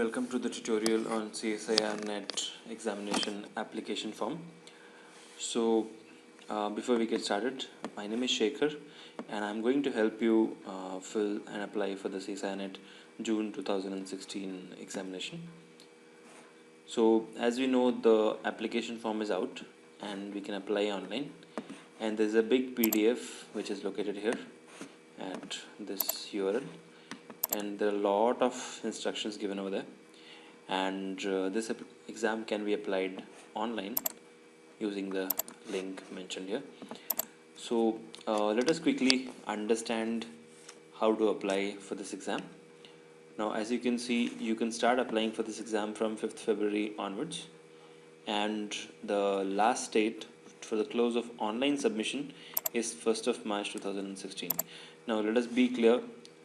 welcome to the tutorial on CSIR NET examination application form. So before we get started, my name is Shekhar and I'm going to help you fill and apply for the CSIR NET June 2016 examination. So as we know, the application form is out and we can apply online, and there's a big PDF which is located here at this URL, and there are a lot of instructions given over there, and this exam can be applied online using the link mentioned here. So let us quickly understand how to apply for this exam. Now, as you can see, you can start applying for this exam from 5th February onwards, and the last date for the close of online submission is 1st of March 2016. Now let us be clear,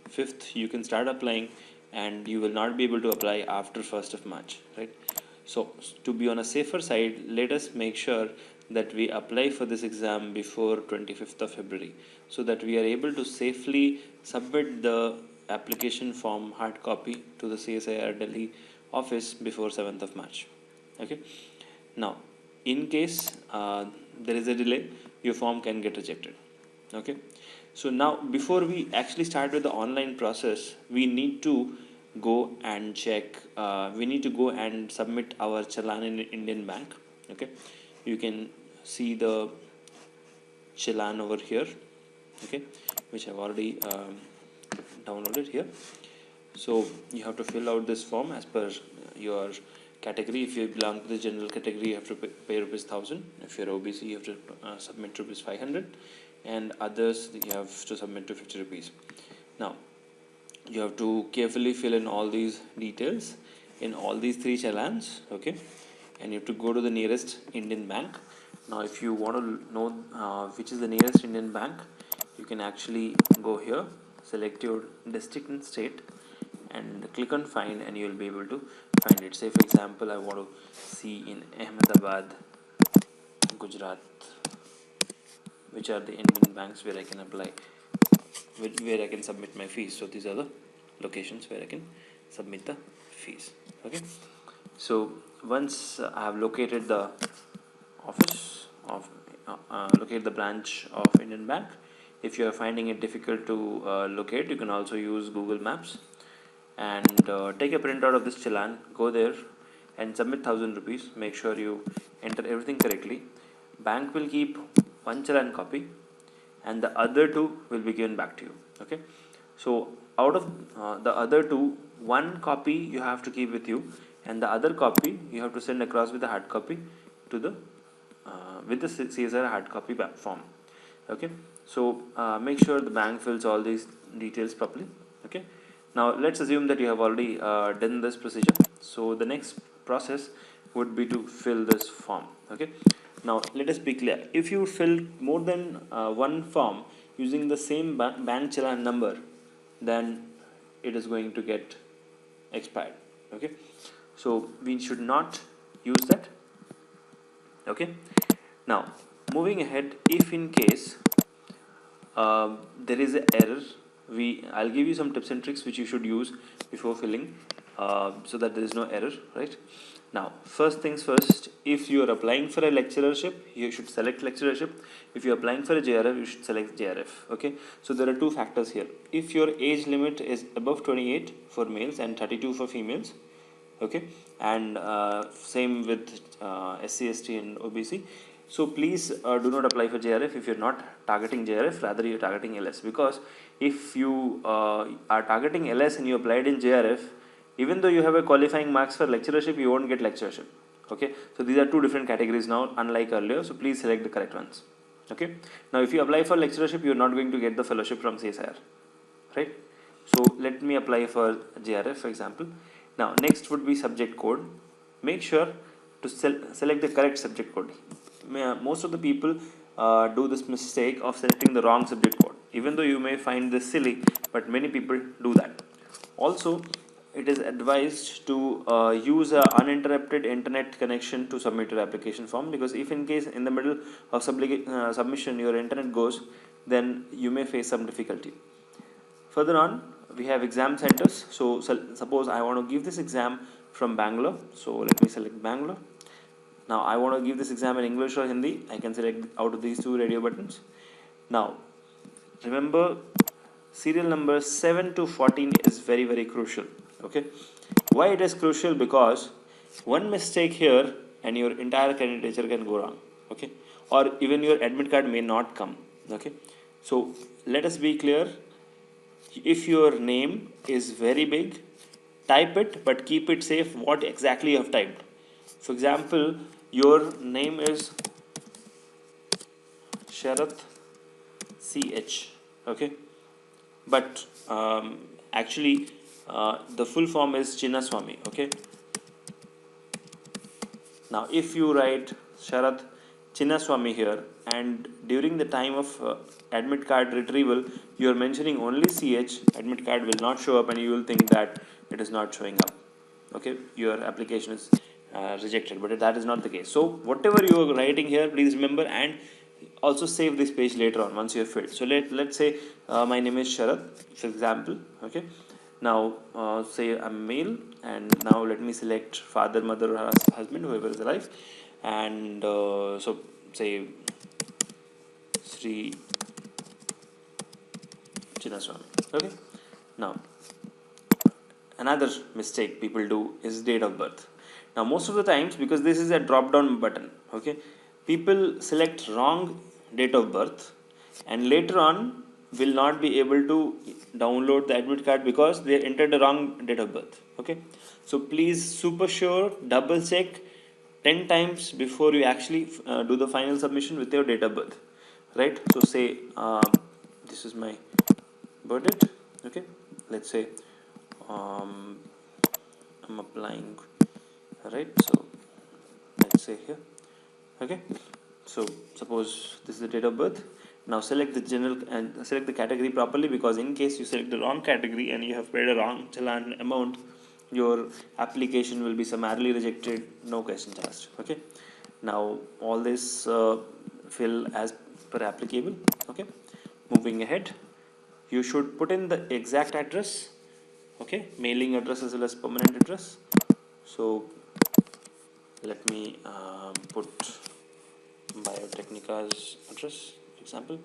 5th you can start applying and you will not be able to apply after 1st of March, right? So to be on a safer side, let us make sure that we apply for this exam before 25th of February so that we are able to safely submit the application form hard copy to the CSIR Delhi office before 7th of March. Okay. Now, in case there is a delay, your form can get rejected. Okay. So now, before we actually start with the online process, we need to go and check. We need to go and submit our challan in Indian Bank. Okay. You can see the challan over here. Okay, which I've already downloaded here. So you have to fill out this form as per your category. If you belong to the general category, you have to pay rupees 1000. If you're OBC, you have to submit rupees 500, and others you have to submit to 50 rupees. Now you have to carefully fill in all these details in all these three challans. Okay, and you have to go to the nearest Indian bank. Now if you want to know which is the nearest Indian bank, you can actually go here, select your district and state, and click on find, and you will be able to find it. Say for example, I want to see in Ahmedabad, Gujarat, which are the Indian banks where I can apply, where I can submit my fees. So these are the locations where I can submit the fees. Okay, so once I have located the office of locate the branch of Indian Bank, if you are finding it difficult to locate, you can also use Google Maps and take a printout of this challan, go there and submit 1000 rupees. Make sure you enter everything correctly. Bank will keep one challan copy and the other two will be given back to you. Okay, so out of the other two, one copy you have to keep with you, and the other copy you have to send across with the hard copy to the with the CSIR hard copy form. Okay, so make sure the bank fills all these details properly. Okay, now let's assume that you have already done this procedure. So the next process would be to fill this form. Okay, now let us be clear, if you fill more than one form using the same bank challan number, then it is going to get expired. Okay, so we should not use that. Okay, now moving ahead, if in case there is an error, I'll give you some tips and tricks which you should use before filling so that there is no error, right? Now, first things first, if you are applying for a lecturership, you should select lecturership. If you are applying for a JRF, you should select JRF. Okay, so there are two factors here. If your age limit is above 28 for males and 32 for females, okay, and same with SC, ST and OBC. So please do not apply for JRF if you're not targeting JRF, rather you're targeting LS, because if you are targeting LS and you applied in JRF, even though you have a qualifying marks for lecturership, you won't get lecturership. Okay, so these are two different categories now, unlike earlier, so please select the correct ones. Okay, now if you apply for lecturership, you're not going to get the fellowship from CSIR, right? So let me apply for JRF, for example. Now next would be subject code. Make sure to select the correct subject code. Most of the people do this mistake of selecting the wrong subject code. Even though you may find this silly, but many people do that. Also, it is advised to use an uninterrupted internet connection to submit your application form, because if in case in the middle of submission your internet goes, then you may face some difficulty. Further on, we have exam centers. So suppose I want to give this exam from Bangalore. So let me select Bangalore. Now I want to give this exam in English or Hindi. I can select out of these two radio buttons. Now remember, serial number 7 to 14 is very crucial. Okay, why it is crucial? Because one mistake here and your entire candidature can go wrong. Okay, or even your admit card may not come. Okay, so let us be clear. If your name is very big, type it, but keep it safe what exactly you have typed. For example, your name is Sharath CH. Okay, but actually the full form is Chinnaswamy. Okay, now if you write Sharath Chinnaswamy here, and during the time of admit card retrieval you are mentioning only CH, admit card will not show up and you will think that it is not showing up. Okay, your application is rejected, but that is not the case. So whatever you are writing here, please remember, and also save this page later on once you have filled. So let's say my name is Sharath, for example. Okay, now say I'm male, and now let me select father, mother, or husband, whoever is alive, and so say Sri Chinnaswamy. Okay, now another mistake people do is date of birth. Now most of the times, because this is a drop down button, okay, people select wrong date of birth and later on will not be able to download the admit card because they entered the wrong date of birth. Okay, so please super sure, double check 10 times before you actually do the final submission with your date of birth, right? So say this is my birth date. Okay, let's say I'm applying, right? So let's say here. Okay, so suppose this is the date of birth. Now select the general and select the category properly, because in case you select the wrong category and you have paid a wrong challan amount, your application will be summarily rejected, no questions asked. Okay, now all this fill as per applicable. Okay, moving ahead, you should put in the exact address. Okay, mailing address as well as permanent address. So let me put Biotechnika's address, for example.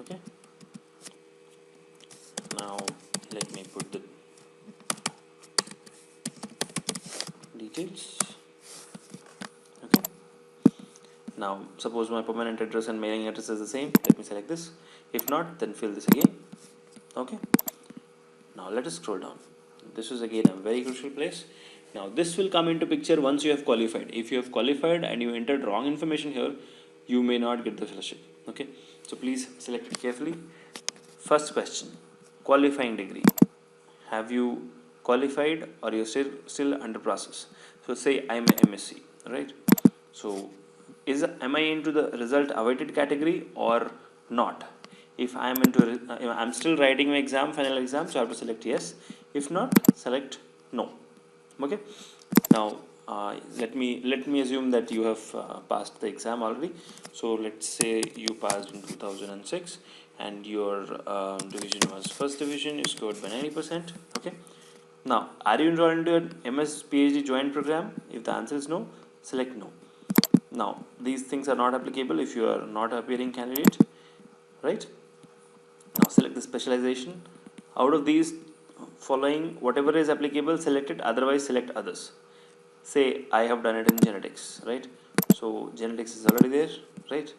Okay, now let me put the details. Okay, now suppose my permanent address and mailing address is the same. Let me select this. If not, then fill this again. Okay, now let us scroll down. This is again a very crucial place. Now this will come into picture once you have qualified. If you have qualified and you entered wrong information here, you may not get the fellowship. Okay, so please select it carefully. First question, qualifying degree. Have you qualified or you're still under process? So say I'm an MSc, right? So am I into the result awaited category or not? If I am into I'm still writing my exam, final exam, so I have to select yes. If not, select no. Okay, now let me assume that you have passed the exam already. So let's say you passed in 2006 and your division was first division, you scored by 90%. Okay, now are you enrolled into an MS PhD joint program? If the answer is no, select no. Now these things are not applicable if you are not appearing candidate, right? Now select the specialization. Out of these following, whatever is applicable, select it, otherwise select others. Say I have done it in genetics, right? So genetics is already there, right?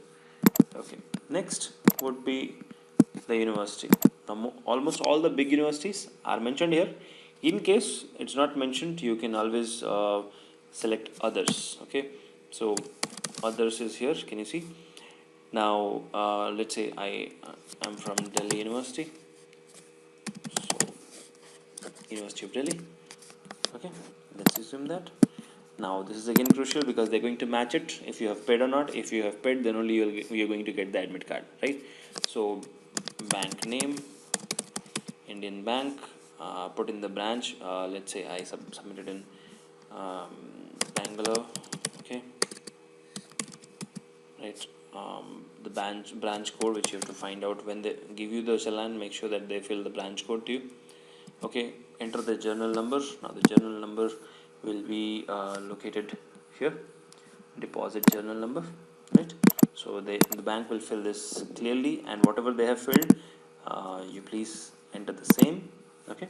Okay, next would be the university. Now almost all the big universities are mentioned here. In case it's not mentioned, you can always select others. Okay, so others is here, can you see? Now let's say I am from Delhi University, so University of Delhi. Okay, let's assume that. Now this is again crucial because they're going to match it if you have paid or not. If you have paid, then only you're going to get the admit card, right? So bank name, Indian Bank, put in the branch. Let's say I submitted in Bangalore. Okay, right? The branch code which you have to find out when they give you the challan. Make sure that they fill the branch code to you. Okay, enter the journal number. Now the journal number will be located here, deposit journal number, right? So the bank will fill this clearly, and whatever they have filled, you please enter the same. Okay,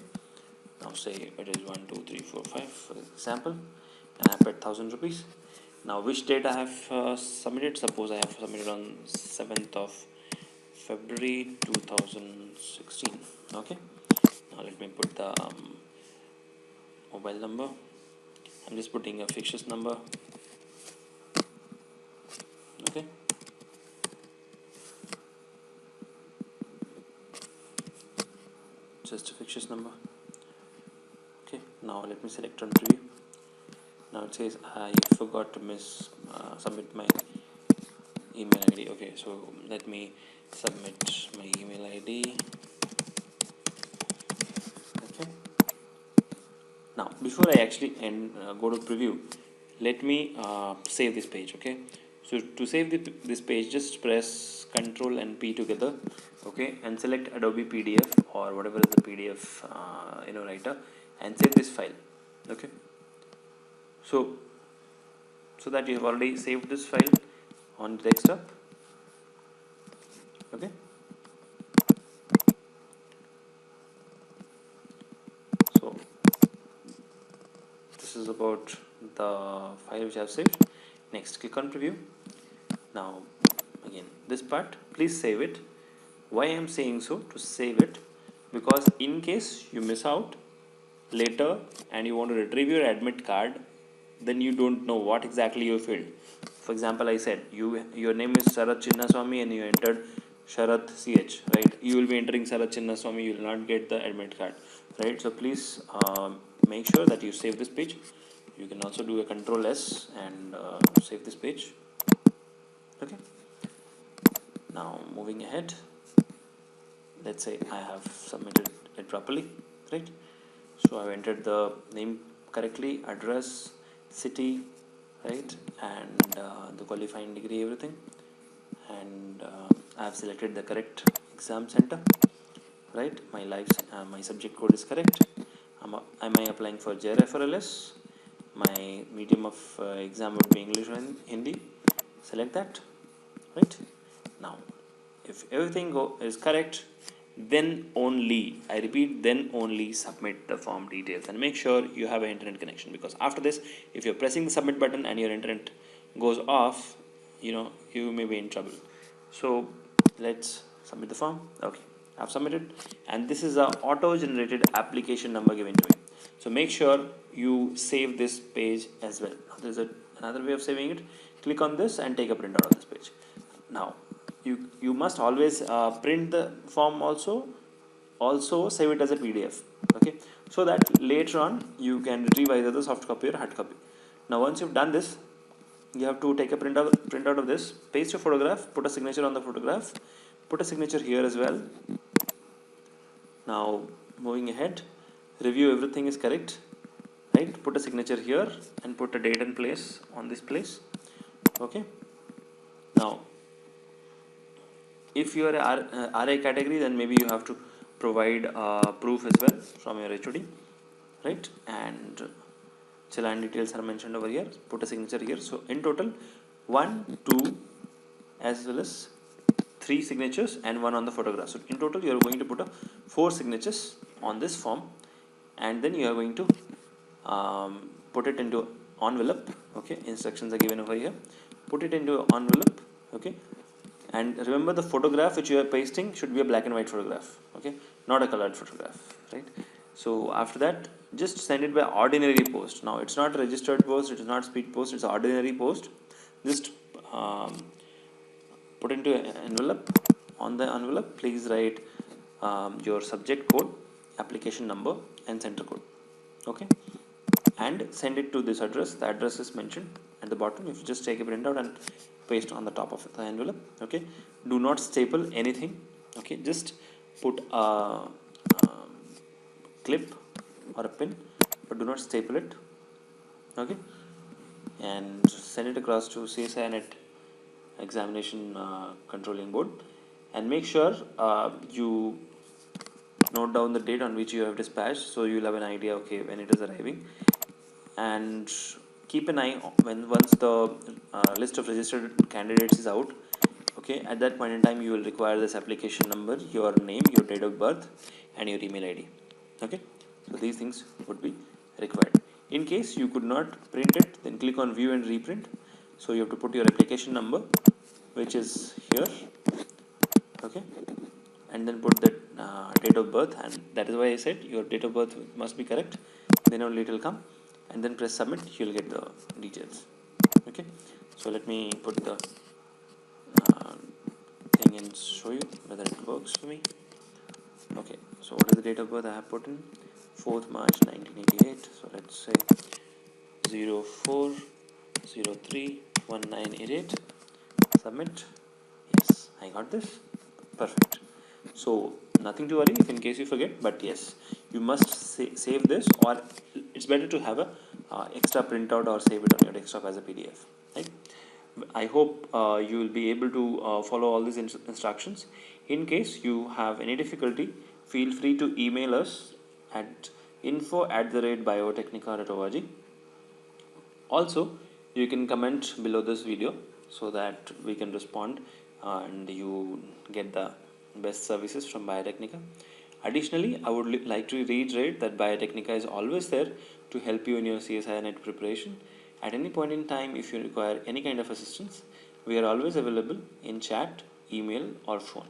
now say it is 1 2 3 4 5 for example, and I paid 1,000 rupees. Now which date I have submitted? Suppose I have submitted on 7th of February 2016. Okay, now let me put the mobile number. I'm just putting a fictitious number. Okay, just a fictitious number. Okay, now let me select on preview. Now it says I forgot to submit my email ID. Okay, so let me submit my email ID. Okay, now before I actually go to preview, let me save this page. Okay, so to save this page, just press Ctrl and P together. Okay, and select Adobe PDF or whatever is the PDF writer, and save this file. Okay, so that you have already saved this file on the desktop. Okay, so this is about the file which I have saved. Next, click on preview. Now again, this part, please save it. Why I am saying so, to save it, because in case you miss out later and you want to retrieve your admit card, then you don't know what exactly you filled. For example, I said your name is Sharath Chinnaswamy and you entered Sharath CH, right? You will be entering Sharath Chinnaswamy, you will not get the admit card, right? So please make sure that you save this page. You can also do a Ctrl S and save this page. Okay, now moving ahead, let's say I have submitted it properly, right? So I've entered the name correctly, address, city, right, and the qualifying degree, everything, and I have selected the correct exam center, right? My subject code is correct. Am I applying for JRFRLS? My medium of exam would be English or Hindi. Select that, right? Now if everything is correct, then only, I repeat, then only submit the form details, and make sure you have an internet connection, because after this, if you're pressing the submit button and your internet goes off, you may be in trouble. So let's submit the form. Okay, I've submitted, and this is a auto generated application number given to me. So make sure you save this page as well. There's another way of saving it. Click on this and take a printout of this page. Now you must always print the form, also save it as a PDF. Okay, so that later on you can retrieve either the soft copy or hard copy. Now once you've done this, you have to take a printout of this, paste your photograph, put a signature on the photograph, put a signature here as well. Now moving ahead, review everything is correct, right? Put a signature here and put a date and place on this place. Okay, now if you are RA category, then maybe you have to provide proof as well from your HOD, right? And challan details are mentioned over here. Put a signature here. So in total, 1, 2, as well as 3 signatures and 1 on the photograph. So in total, you are going to put 4 signatures on this form, and then you are going to put it into envelope. Okay, instructions are given over here. Put it into envelope. Okay, and remember, the photograph which you are pasting should be a black and white photograph. Okay, not a colored photograph, right? So after that, just send it by ordinary post. Now it's not registered post, it is not speed post, it's ordinary post. Just put into an envelope. On the envelope, please write your subject code, application number, and center code. Okay, and send it to this address. The address is mentioned at the bottom. If you just take a printout and paste on the top of the envelope. Okay, do not staple anything. Okay, just put a clip or a pin, but do not staple it. Okay, and send it across to CSIR NET examination controlling board, and make sure you note down the date on which you have dispatched, so you'll have an idea, okay, when it is arriving. And keep an eye when once the list of registered candidates is out. Okay, at that point in time you will require this application number, your name, your date of birth, and your email ID. Okay, so these things would be required. In case you could not print it, then click on view and reprint. So you have to put your application number, which is here. Okay, and then put the date of birth, and that is why I said your date of birth must be correct, then only it will come, and then press submit, you will get the details. Okay, so let me put the uh, thing and show you whether it works for me. Okay, so what is the date of birth I have put in? 4th March 1988. So let's say 04031988. Submit. Yes, I got this. Perfect. So nothing to worry if in case you forget, but yes, you must save this, or it's better to have a extra printout or save it on your desktop as a PDF. Right? I hope you will be able to follow all these instructions. In case you have any difficulty, feel free to email us at info@biotechnica.org. Also, you can comment below this video so that we can respond and you get the best services from Biotechnica. Additionally, I would like to reiterate that Biotechnica is always there to help you in your CSIR NET preparation. At any point in time, if you require any kind of assistance, we are always available in chat, email, or phone.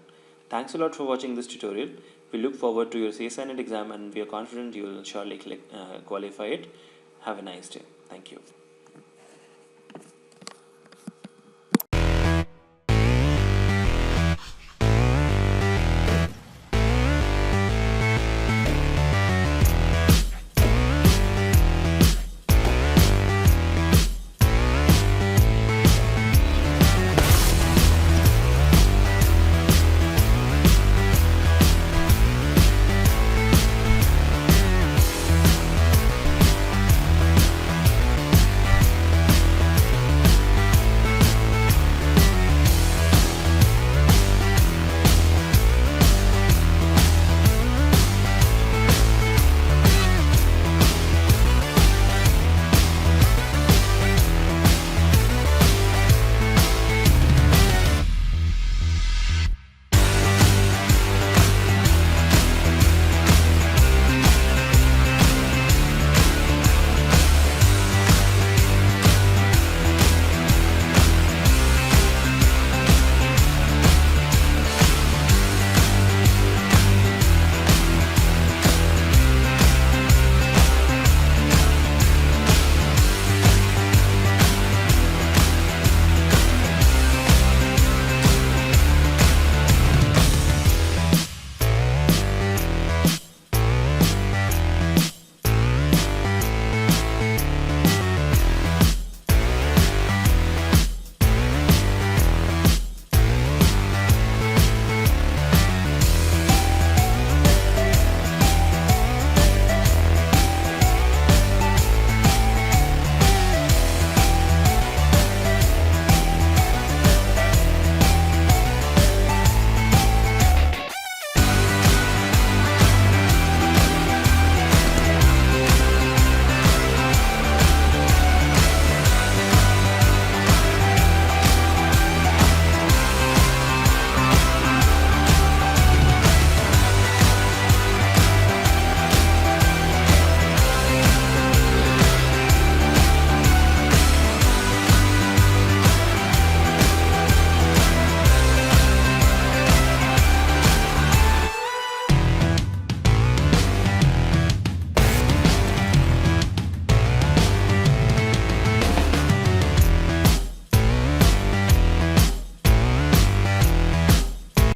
Thanks a lot for watching this tutorial. We look forward to your CSIR NET exam, and we are confident you will surely qualify it. Have a nice day. Thank you.